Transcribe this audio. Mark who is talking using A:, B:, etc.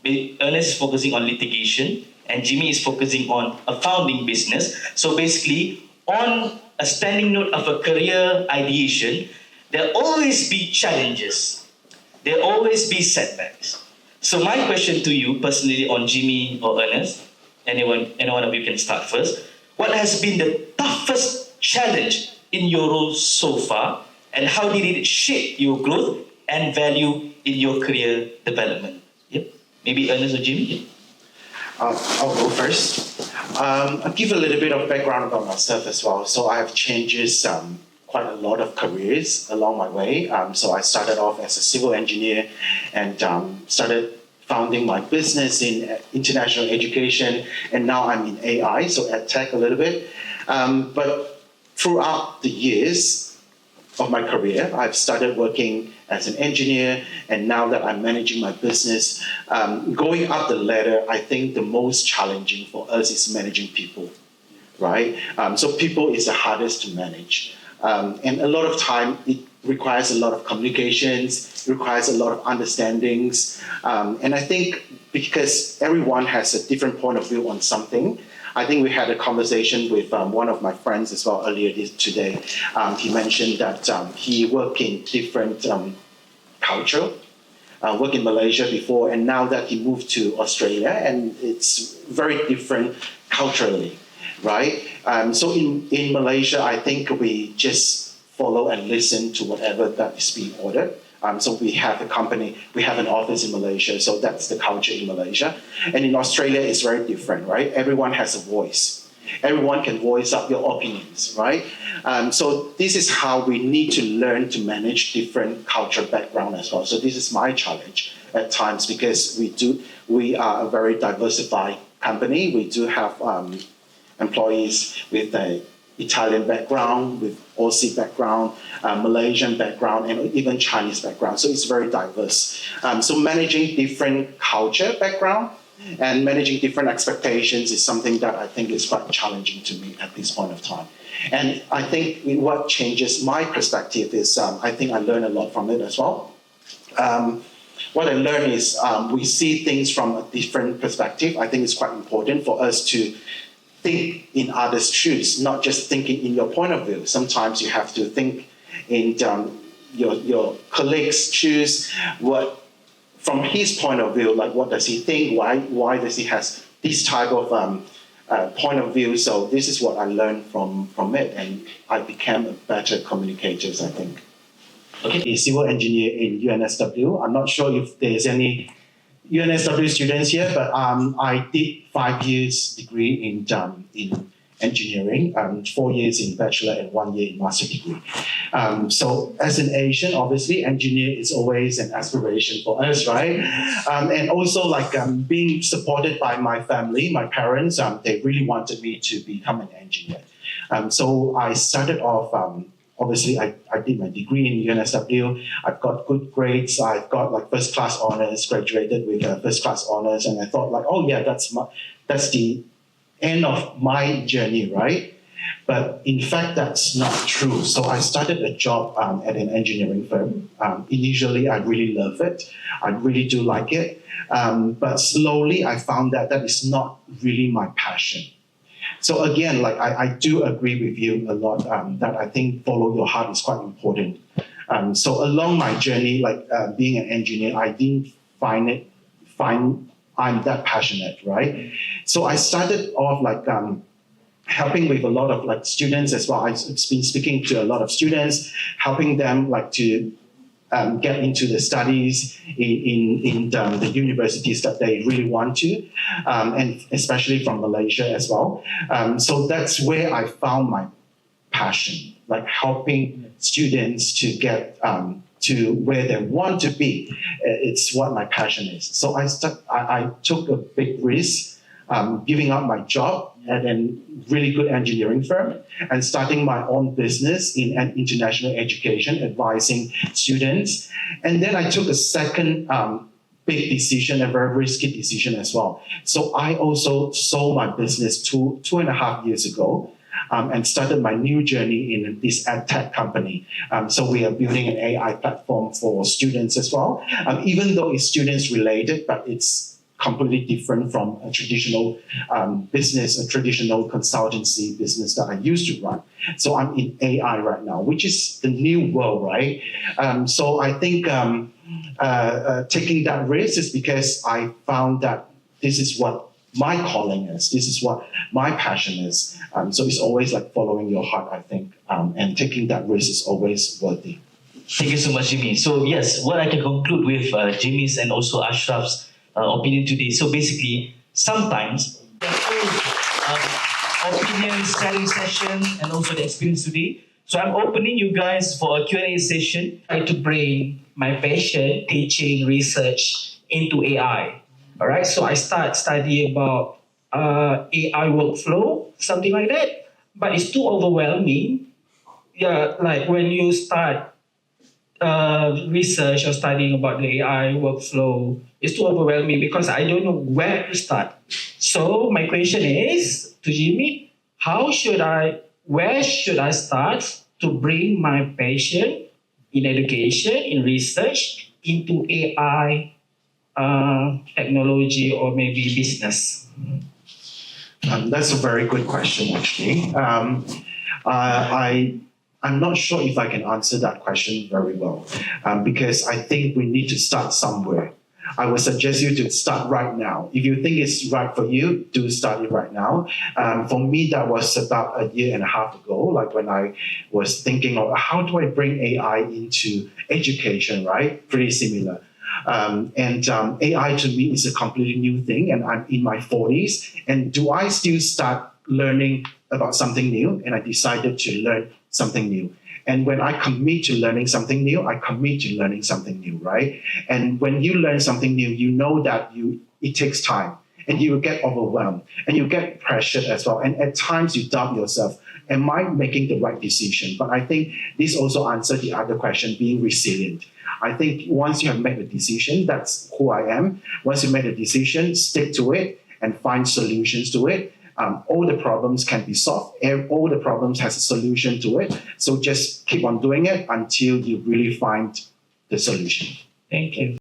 A: Ernest is focusing on litigation, and Jimmy is focusing on a founding business. So basically, on a standing note of a career ideation, there'll always be challenges. There'll always be setbacks. So my question to you personally on Jimmy or Ernest, any one of you can start first. What has been the toughest challenge in your role so far, and how did it shape your growth and value in your career development? Yep. Maybe Ernest or Jimmy? Yep.
B: I'll go first. I'll give a little bit of background about myself as well. So I have changes quite a lot of careers along my way. So I started off as a civil engineer and started founding my business in international education, and now I'm in AI, so EdTech a little bit. But throughout the years of my career, I've started working as an engineer, and now that I'm managing my business, going up the ladder, I think the most challenging for us is managing people, right? So people is the hardest to manage. And a lot of time, it requires a lot of communications, it requires a lot of understandings. And I think because everyone has a different point of view on something, I think we had a conversation with one of my friends as well earlier today. He mentioned that he worked in different culture, worked in Malaysia before, and now that he moved to Australia, and it's very different culturally, right? So in Malaysia, I think we just follow and listen to whatever that is being ordered. So we have a company, we have an office in Malaysia, so that's the culture in Malaysia. And in Australia, it's very different, right? Everyone has a voice. Everyone can voice up your opinions, right? So this is how we need to learn to manage different cultural background as well. So this is my challenge at times, because we are a very diversified company. We do have employees with a Italian background, with Aussie background, Malaysian background, and even Chinese background. So it's very diverse. So managing different culture background and managing different expectations is something that I think is quite challenging to me at this point of time. And I think what changes my perspective is I think I learned a lot from it as well. What I learned is we see things from a different perspective. I think it's quite important for us to think in others' shoes, not just thinking in your point of view. Sometimes you have to think in your colleague's shoes, what from his point of view, like what does he think, why does he has this type of point of view. So this is what I learned from it, and I became a better communicator, I think. Okay, a civil engineer in UNSW. I'm not sure if there's any UNSW students here, but I did 5 years degree in engineering, 4 years in bachelor and 1 year in master degree. So as an Asian, obviously, engineer is always an aspiration for us, right? And also like being supported by my family, my parents, they really wanted me to become an engineer. So I started off obviously, I did my degree in UNSW. I've got good grades. I've got like first class honors, graduated with first class honors. And I thought like, oh yeah, that's the end of my journey, right? But in fact, that's not true. So I started a job at an engineering firm. Initially, I really love it. I really do like it. But slowly, I found that that is not really my passion. So again, like I do agree with you a lot that I think follow your heart is quite important. So along my journey, like being an engineer, I didn't find I'm that passionate, right? So I started off like helping with a lot of like students as well. I've been speaking to a lot of students, helping them like to get into the studies in the universities that they really want to, and especially from Malaysia as well. So that's where I found my passion, like helping students to get to where they want to be. It's what my passion is. So I took a big risk, giving up my job at a really good engineering firm and starting my own business in an international education, advising students. And then I took a second big decision, a very risky decision as well. So I also sold my business 2.5 years ago and started my new journey in this EdTech company. So we are building an AI platform for students as well. Even though it's students related, but it's completely different from a traditional business, a traditional consultancy business that I used to run. So I'm in AI right now, which is the new world, right? So I think taking that risk is because I found that this is what my calling is. This is what my passion is. So it's always like following your heart, I think, and taking that risk is always worthy.
A: Thank you so much, Jimmy. So yes, what I can conclude with Jimmy's and also Ashraf's opinion today. So basically, sometimes the whole opinion sharing session and also the experience today. So I'm opening you guys for a Q&A session. I try to bring my passion, teaching, research into AI. All right, so I start studying about AI workflow, something like that. But it's too overwhelming. Yeah, like when you start research or studying about the AI workflow, it's too overwhelming because I don't know where to start. So my question is to Jimmy, where should I start to bring my passion in education, in research, into AI technology or maybe business?
B: That's a very good question, actually. I'm not sure if I can answer that question very well because I think we need to start somewhere. I would suggest you to start right now. If you think it's right for you, do start it right now. For me, that was about a year and a half ago, like when I was thinking of how do I bring AI into education, right? Pretty similar. AI to me is a completely new thing, and I'm in my 40s. And do I still start learning about something new? And I decided to learn something new. And when I commit to learning something new, I commit to learning something new, right? And when you learn something new, you know that it takes time, and you will get overwhelmed, and you get pressured as well. And at times you doubt yourself. Am I making the right decision? But I think this also answers the other question, being resilient. I think once you have made a decision, that's who I am. Once you make a decision, stick to it and find solutions to it. All the problems can be solved. All the problems has a solution to it. So just keep on doing it until you really find the solution.
A: Thank you.